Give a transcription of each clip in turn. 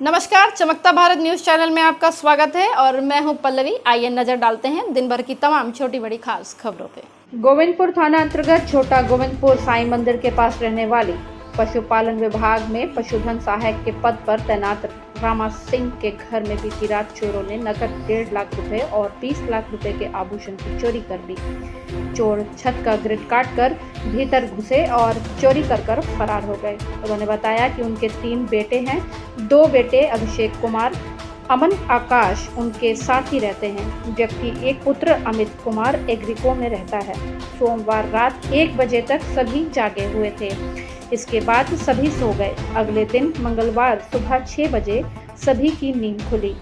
नमस्कार, चमकता Bharat news channel में आपका स्वागत है और मैं हूं पल्लवी। आइए नजर डालते हैं दिन भर की तमाम छोटी बड़ी खास खबरों पे। गोविंदपुर थाना अंतर्गत छोटा गोविंदपुर साईं मंदिर के पास रहने वाली पशुपालन विभाग में पशुधन सहायक के पद पर तैनात रामा सिंह के घर में बीती रात चोरों ने नकद 1.5 लाख रुपए और 20 लाख रुपए के आभूषण की चोरी कर ली। चोर छत का ग्रिड काटकर भीतर घुसे और चोरी कर फरार हो गए। उन्होंने बताया कि उनके 3 बेटे हैं। 2 बेटे अभिषेक कुमार, अमन आकाश उनके साथ ही रहते हैं, जबकि एक पुत्र अमित कुमार एग्रीको में रहता है। सोमवार रात 1 बजे तक सभी जागे हुए थे। इसके बाद सभी सो गए। अगले दिन मंगलवार सुबह 6 बजे सभी की नींद खुली।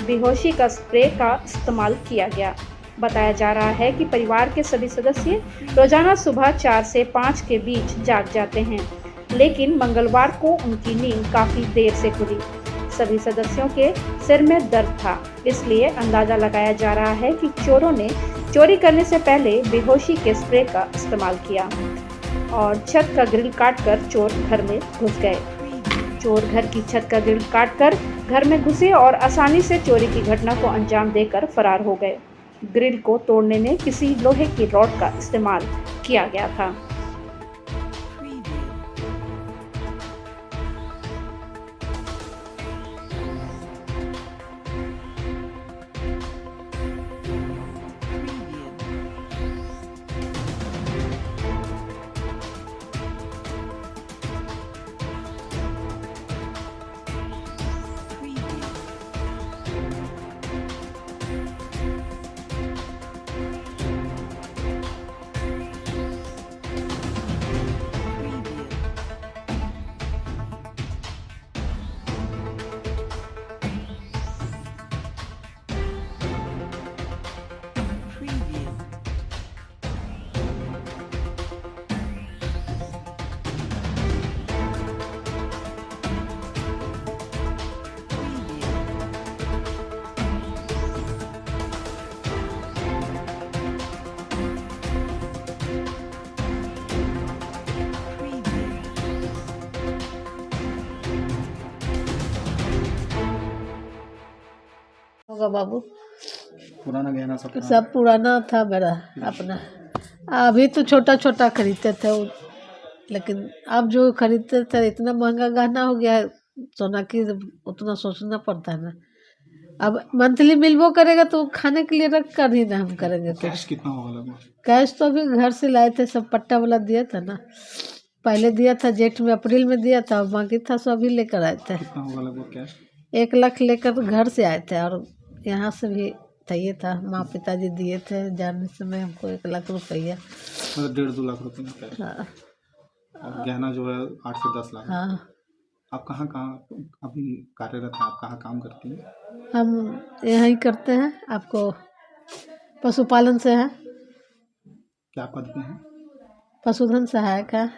बेहोशी का स्प्रे का इस्तेमाल किया गया। बताया जा रहा है कि परिवार के सभी सदस्य रोजाना सुबह 4 से 5 के बीच जाग जाते हैं, लेकिन मंगलवार को उनकी नींद काफी देर से खुली। सभी सदस्यों के सिर में दर्द था, इसलिए अंदाजा लगाया जा रहा है कि चोरों ने चोरी करने से पहले बेहोशी के स्प्रे का इस्तेमाल किया और छत का ग्रिल काटकर चोर घर में घुस गए। चोर घर की छत का ग्रिल काटकर घर में घुसे और आसानी से चोरी की घटना को अंजाम देकर फरार हो गए। ग्रिल को तोड़ने में किसी लोहे की रॉड का इस्तेमाल किया गया था। होगा बाबू, पुराना गहना सब पुराना था मेरा अपना। अभी तो छोटा छोटा खरीदते थे लेकिन अब जो खरीदते थे इतना महंगा गहना हो गया है, सोना की उतना सोचना पड़ता है ना। अब मंथली मिलबो करेगा तो खाने के लिए रख कर ही ना हम करेंगे। तो कैश कितना होगा लगभग? कैश तो अभी घर से लाए थे, सब पट्टा वाला दिया था ना, पहले दिया था जेठ में, अप्रैल में दिया था, बाकी था सब अभी लेकर आए थे। कितना होगा लगभग कैश? 1 लाख लेकर घर से आए थे और यहाँ से भी चाहिए था। माँ पिताजी दिए थे जाने समय हमको 1 लाख रुपया, मतलब 1.5-2 लाख रुपए में कैश। हाँ और गहना जो है 8 से 10 लाख। हाँ। आप कहाँ कहाँ अभी कार्यरत हैं? आप कहाँ काम करती हैं? हम यहीं करते हैं, आपको पशुपालन से है, क्या पद पे हैं? पशुधन सहायक है।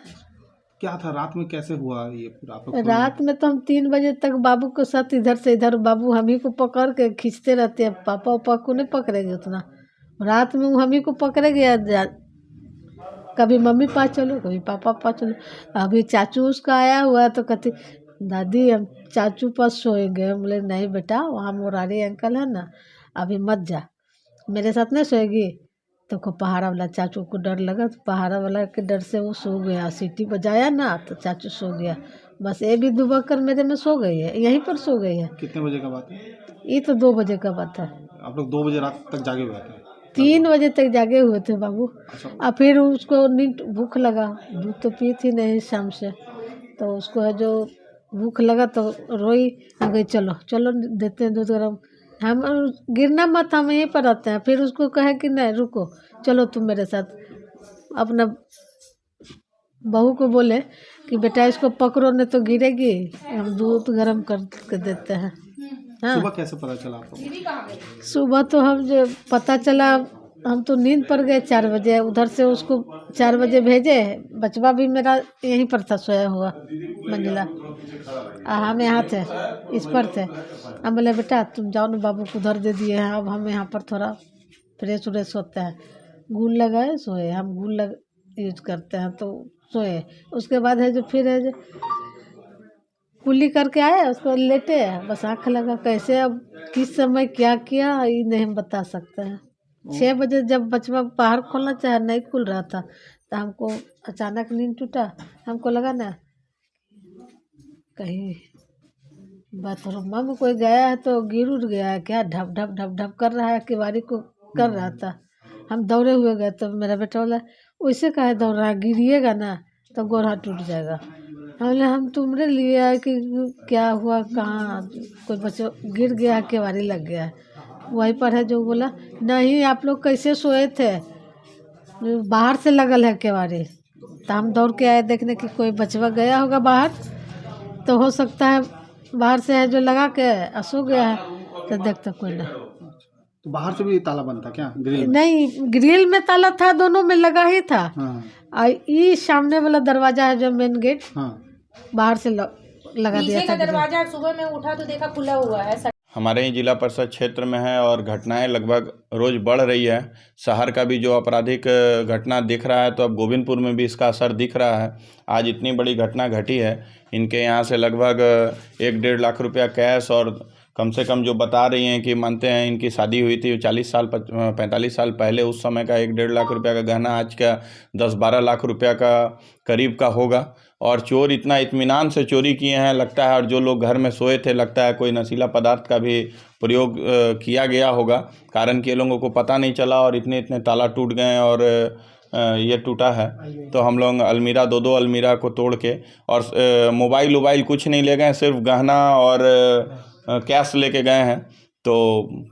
क्या था रात में, कैसे हुआ ये पूरा? आप लोग रात में तो हम 3 बजे तक बाबू के साथ इधर से इधर, बाबू हम ही को पकड़ के खींचते रहते हैं, पापा उपा को नहीं पकड़ेंगे उतना। रात में वो हम ही को पकड़ेंगे, कभी मम्मी पास चलो, कभी पापा पास चलो। अभी चाचू उसका आया हुआ है तो कहती दादी हम चाचू पास सोएंगे। हम बोले नहीं बेटा, वहाँ मुरारी अंकल है ना, अभी मत जा, मेरे साथ नहीं सोएगी। तो को पहाड़ा वाला चाचू को डर लगा, तो पहाड़ा वाला के डर से वो सो गया। सीटी बजाया ना तो चाचू सो गया। बस ये भी दुबक कर मेरे में सो गई है, यहीं पर सो गई है। कितने बजे का बात है? ये तो 2 बजे का बात है। आप लोग 2 बजे रात तक जागे हुए थे? 3 बजे तक जागे हुए थे बाबू। अच्छा। और फिर उसको नींद भूख लगा, दूध तो पी थी नहीं शाम से, तो उसको है जो भूख लगा तो रोई। हम गई चलो चलो देते हैं दूध गर्म, हम गिरना मत, हम यहीं पर रहते हैं। फिर उसको कहे कि नहीं रुको, चलो तुम मेरे साथ। अपना बहू को बोले कि बेटा इसको पकड़ो नहीं तो गिरेगी, हम दूध गर्म करके देते हैं। हाँ, सुबह कैसे पता चला आपको? सुबह तो हम जो पता चला, हम तो नींद पर गए 4 बजे, उधर से उसको 4 बजे भेजे। बचवा भी मेरा यहीं पर था सोया हुआ मंजिला, हम यहाँ थे, इस पर थे। हम बोले बेटा तुम जाओ ना, बाबू को उधर दे दिए हैं, अब हम यहाँ पर थोड़ा फ्रेश व्रेश होते हैं। गूल लगाए सोए, हम गूल यूज करते हैं तो सोए। उसके बाद है जो फिर है जो कुल्ली करके आए, उसको लेटे बस आँख लगा। कैसे अब किस समय क्या किया ये नहीं हम बता सकते हैं। 6 बजे जब बचवा बाहर खोलना चाहे नहीं खुल रहा था, तो हमको अचानक नींद टूटा। हमको लगा ना कहीं बाथरूम में कोई गया है तो गिर उड़ गया है क्या, ढप ढप ढप ढप कर रहा है, किवारी को कर रहा था। हम दौड़े हुए गए तो मेरा बेटा बोला वैसे काहे दौड़ रहा है, गिरिएगा ना तो गोड़ हाथ टूट जाएगा। हमने हम तुमरे लिए आए कि क्या हुआ, कहाँ कोई बच्चा गिर गया, किवारी लग गया। वहीं पर है जो बोला नहीं आप लोग कैसे सोए थे, बाहर से लगल है किवारी। तो हम दौड़ के आए देखने की कोई बचवा गया होगा बाहर, तो हो सकता है बाहर से है जो लगा के सो गया है। तो देखते कोई नहीं। तो बाहर से भी ताला बंद था क्या ग्रिल में? नहीं, ग्रिल में ताला था, दोनों में लगा ही था। हाँ और ये सामने वाला दरवाजा है जो मेन गेट, हाँ। बाहर से लगा दिया था। दरवाजा सुबह में उठा तो देखा खुला हुआ है। हमारे ही जिला परिषद क्षेत्र में है और घटनाएं लगभग रोज़ बढ़ रही है। शहर का भी जो आपराधिक घटना दिख रहा है, तो अब गोविंदपुर में भी इसका असर दिख रहा है। आज इतनी बड़ी घटना घटी है, इनके यहाँ से लगभग 1-1.5 लाख रुपया कैश और कम से कम जो बता रही हैं कि मानते हैं इनकी शादी हुई थी 45 साल पहले, उस समय का 1-1.5 लाख रुपया का गहना आज का 10-12 लाख रुपया का करीब का होगा। और चोर इतना इत्मीनान से चोरी किए हैं लगता है, और जो लोग घर में सोए थे लगता है कोई नशीला पदार्थ का भी प्रयोग किया गया होगा, कारण कि ये लोगों को पता नहीं चला और इतने ताला टूट गए और ये टूटा है। तो हम लोग अलमीरा 2-2 अलमीरा को तोड़ के और मोबाइल कुछ नहीं ले गए, सिर्फ गहना और कैश लेके गए हैं। तो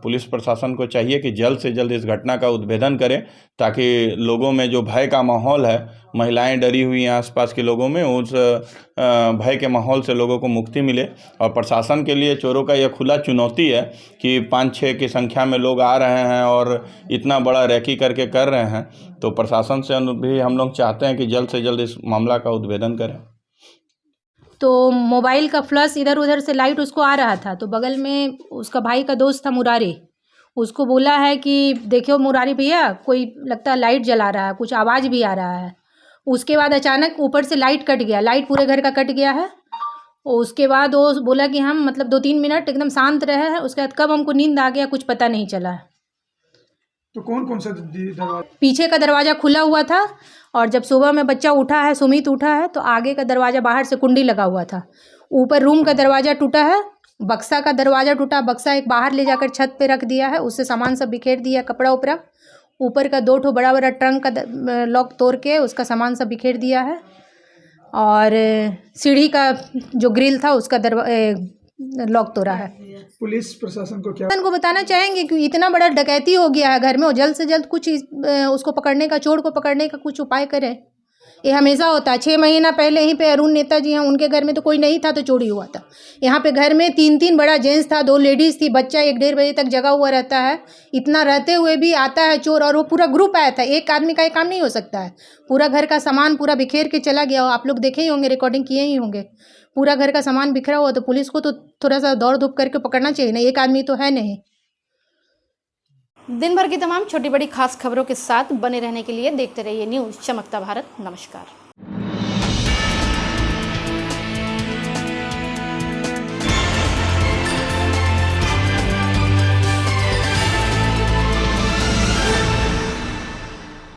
पुलिस प्रशासन को चाहिए कि जल्द से जल्द इस घटना का उद्भेदन करें, ताकि लोगों में जो भय का माहौल है, महिलाएं डरी हुई हैं आसपास के लोगों में, उस भय के माहौल से लोगों को मुक्ति मिले। और प्रशासन के लिए चोरों का यह खुला चुनौती है कि 5-6 की संख्या में लोग आ रहे हैं और इतना बड़ा रैकी करके कर रहे हैं। तो प्रशासन से भी हम लोग चाहते हैं कि जल्द से जल्द इस मामला का उद्भेदन करें। तो मोबाइल का फ्लश इधर उधर से लाइट उसको आ रहा था, तो बगल में उसका भाई का दोस्त था मुरारी, उसको बोला है कि देखियो मुरारी भैया कोई लगता है लाइट जला रहा है, कुछ आवाज़ भी आ रहा है। उसके बाद अचानक ऊपर से लाइट कट गया, लाइट पूरे घर का कट गया है। और उसके बाद वो बोला कि हम मतलब 2-3 मिनट एकदम शांत रहे हैं, उसके बाद कब हमको नींद आ गया कुछ पता नहीं चला। तो कौन सा दरवाजा? पीछे का दरवाज़ा खुला हुआ था, और जब सुबह में बच्चा उठा है, सुमित उठा है, तो आगे का दरवाज़ा बाहर से कुंडी लगा हुआ था। ऊपर रूम का दरवाज़ा टूटा है, बक्सा का दरवाज़ा टूटा, बक्सा एक बाहर ले जाकर छत पे रख दिया है, उससे सामान सब बिखेर दिया, कपड़ा उपड़ा। ऊपर का 2 ठो बड़ा बड़ा ट्रंक का लॉक तोड़ के उसका सामान सब बिखेर दिया है। और सीढ़ी का जो ग्रिल था उसका लॉक तोड़ा है। पुलिस प्रशासन को क्या को बताना चाहेंगे कि इतना बड़ा डकैती हो गया है घर में, और जल्द से जल्द कुछ उसको पकड़ने का, चोर को पकड़ने का कुछ उपाय करें। ये हमेशा होता है। 6 महीना पहले ही पे अरुण नेताजी हैं, उनके घर में तो कोई नहीं था तो चोरी हुआ था। यहाँ पे घर में 3-3 बड़ा जेंट्स था, 2 लेडीज़ थी, बच्चा 1-1.5 बजे तक जगा हुआ रहता है। इतना रहते हुए भी आता है चोर, और वो पूरा ग्रुप आया था। एक आदमी का ये काम नहीं हो सकता है। पूरा घर का सामान पूरा बिखेर के चला गया। आप लोग देखे ही होंगे, रिकॉर्डिंग किए ही होंगे। पूरा घर का सामान बिखरा हुआ, तो पुलिस को तो थोड़ा सा दौड़ धूप करके पकड़ना चाहिए ना, एक आदमी तो है नहीं। दिन भर की तमाम छोटी बड़ी खास खबरों के साथ बने रहने के लिए देखते रहिए न्यूज़ चमकता भारत। नमस्कार।